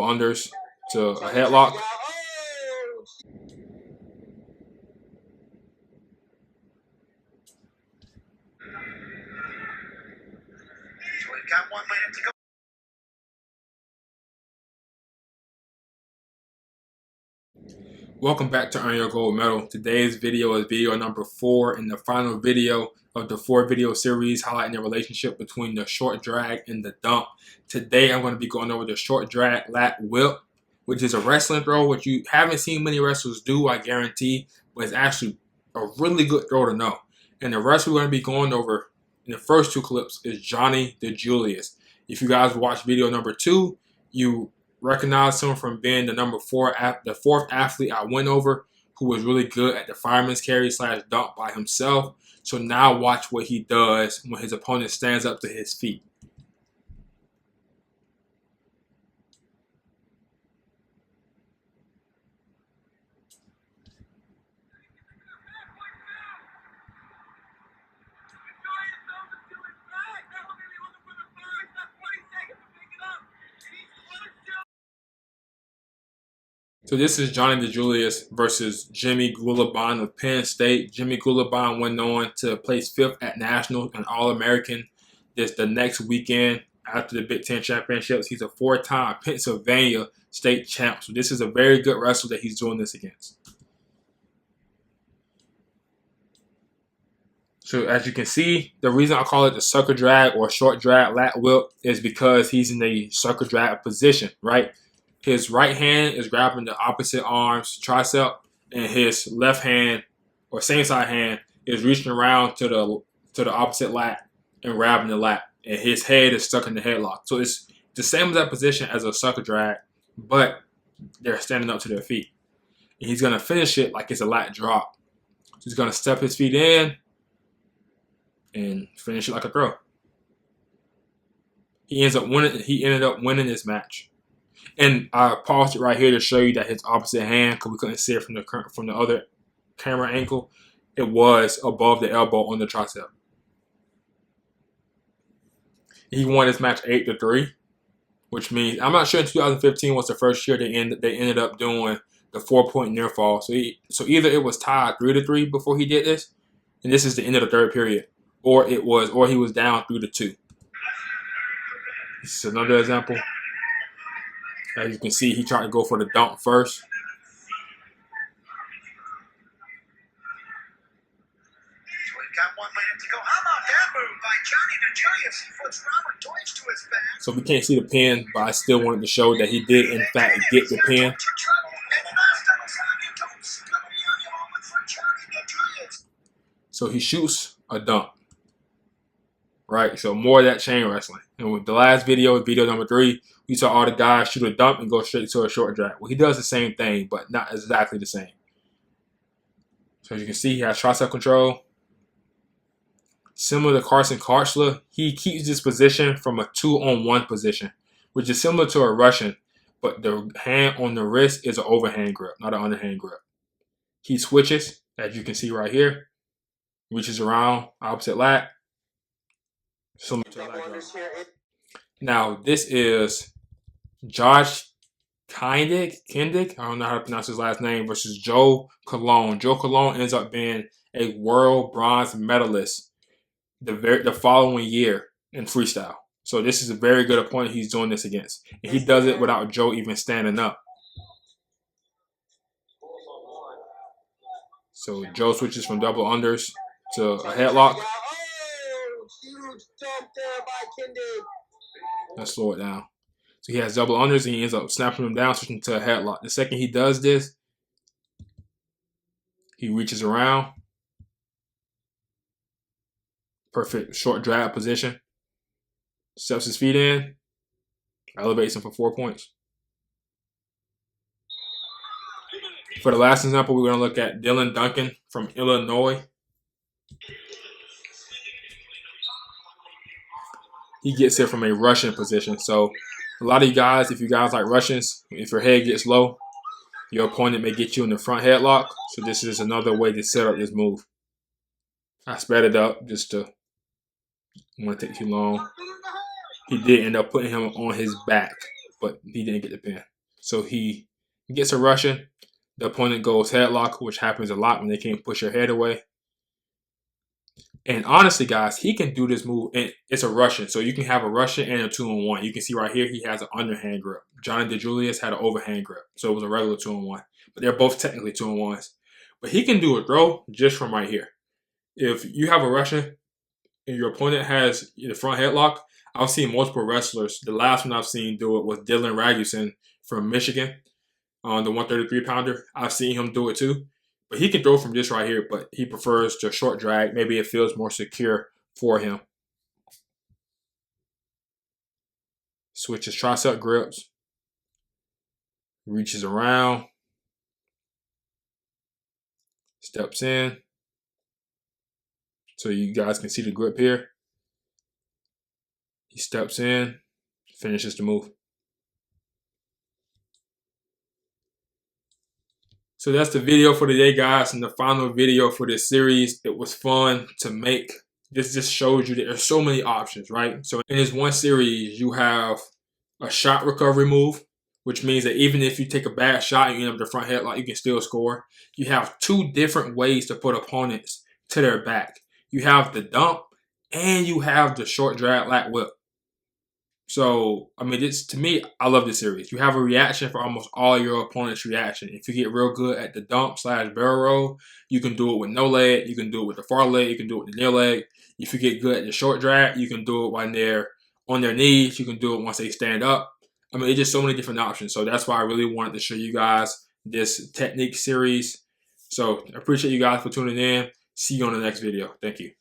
unders to a headlock. We've got 1 minute to go. Welcome back to Earn Your Gold Medal. Today's video is video number 4 and the final video of the 4-video series highlighting the relationship between the short drag and the dump. Today I'm going to be going over the short drag lat whip, which is a wrestling throw, which you haven't seen many wrestlers do, I guarantee, but it's actually a really good throw to know. And the wrestler we're going to be going over in the first 2 clips is Johnni DiJulius. If you guys watched video number 2, you recognize him from being the the 4th athlete I went over, who was really good at the fireman's carry / dump by himself. So now watch what he does when his opponent stands up to his feet. So this is Johnni DiJulius versus Jimmy Gulabon of Penn State. Jimmy Gulabon went on to place 5th at National and All-American the next weekend after the Big Ten Championships. He's a 4-time Pennsylvania state champ. So this is a very good wrestler that he's doing this against. So as you can see, the reason I call it the sucker drag or short drag lat whip is because he's in the sucker drag position, right? His right hand is grabbing the opposite arm's tricep, and his left hand, or same side hand, is reaching around to the opposite lat and grabbing the lat, and his head is stuck in the headlock. So it's the same as that position as a sucker drag, but they're standing up to their feet. And he's gonna finish it like it's a lat drop. So he's gonna step his feet in and finish it like a throw. He ended up winning this match. And I paused it right here to show you that his opposite hand, because we couldn't see it from the other camera angle, it was above the elbow on the tricep. He won this match 8-3, which means I'm not sure in 2015 was the first year they ended up doing the 4-point near fall. So either it was tied 3-3 before he did this, and this is the end of the 3rd period, or he was down 3-2. This is another example. As you can see, he tried to go for the dump first. We've got 1 minute to go. How about that move by Johnni DiJulius? He puts Robert Deutsch to his back. So we can't see the pin, but I still wanted to show that he did, in fact, get the pin. So he shoots a dump. Right, so more of that chain wrestling. And with the last video number 3, we saw all the guys shoot a dump and go straight to a short drag. Well, he does the same thing, but not exactly the same. So as you can see, he has tricep control. Similar to Carson Karchler, he keeps this position from a 2-on-1 position, which is similar to a Russian, but the hand on the wrist is an overhand grip, not an underhand grip. He switches, as you can see right here, reaches around opposite lat. Now, this is Josh Kindig, I don't know how to pronounce his last name, versus Joe Colon. Joe Colon ends up being a world bronze medalist the following year in freestyle. So this is a very good opponent he's doing this against. And he does it without Joe even standing up. So Joe switches from double unders to a headlock. Huge jump there by Kindig. Let's slow it down. So he has double unders and he ends up snapping them down, switching to a headlock. The second he does this, he reaches around. Perfect short drag position. Steps his feet in. Elevates him for 4 points. For the last example, we're going to look at Duncan from Illinois. He gets it from a Russian position. So a lot of you guys, if you guys like Russians, if your head gets low, your opponent may get you in the front headlock. So this is another way to set up this move. I sped it up just to want to take too long. He did end up putting him on his back. but he didn't get the pin. So he gets a Russian. The opponent goes headlock, which happens a lot when they can't push your head away. And honestly, guys, he can do this move, and it's a Russian. So you can have a Russian and a 2-on-1. You can see right here, he has an underhand grip. Johnni DiJulius had an overhand grip. So it was a regular 2-on-1. But they're both technically 2-on-1s. But he can do a throw just from right here. If you have a Russian and your opponent has the front headlock, I've seen multiple wrestlers. The last one I've seen do it was Dylan Ragusan from Michigan, on the 133-pounder. I've seen him do it too. But he can throw from just right here, but he prefers to short drag. Maybe it feels more secure for him. Switches tricep grips. Reaches around. Steps in. So you guys can see the grip here. He steps in. Finishes the move. So that's the video for today, guys, and the final video for this series. It was fun to make. This just shows you that there's so many options, right? So in this one series, you have a shot recovery move, which means that even if you take a bad shot and you end up the front headlock, you can still score. You have two different ways to put opponents to their back. You have the dump and you have the short drag lat whip. So, I mean, to me, I love this series. You have a reaction for almost all your opponent's reaction. If you get real good at the dump / barrel roll, you can do it with no leg. You can do it with the far leg. You can do it with the near leg. If you get good at the short drag, you can do it when they're on their knees. You can do it once they stand up. I mean, it's just so many different options. So that's why I really wanted to show you guys this technique series. So I appreciate you guys for tuning in. See you on the next video. Thank you.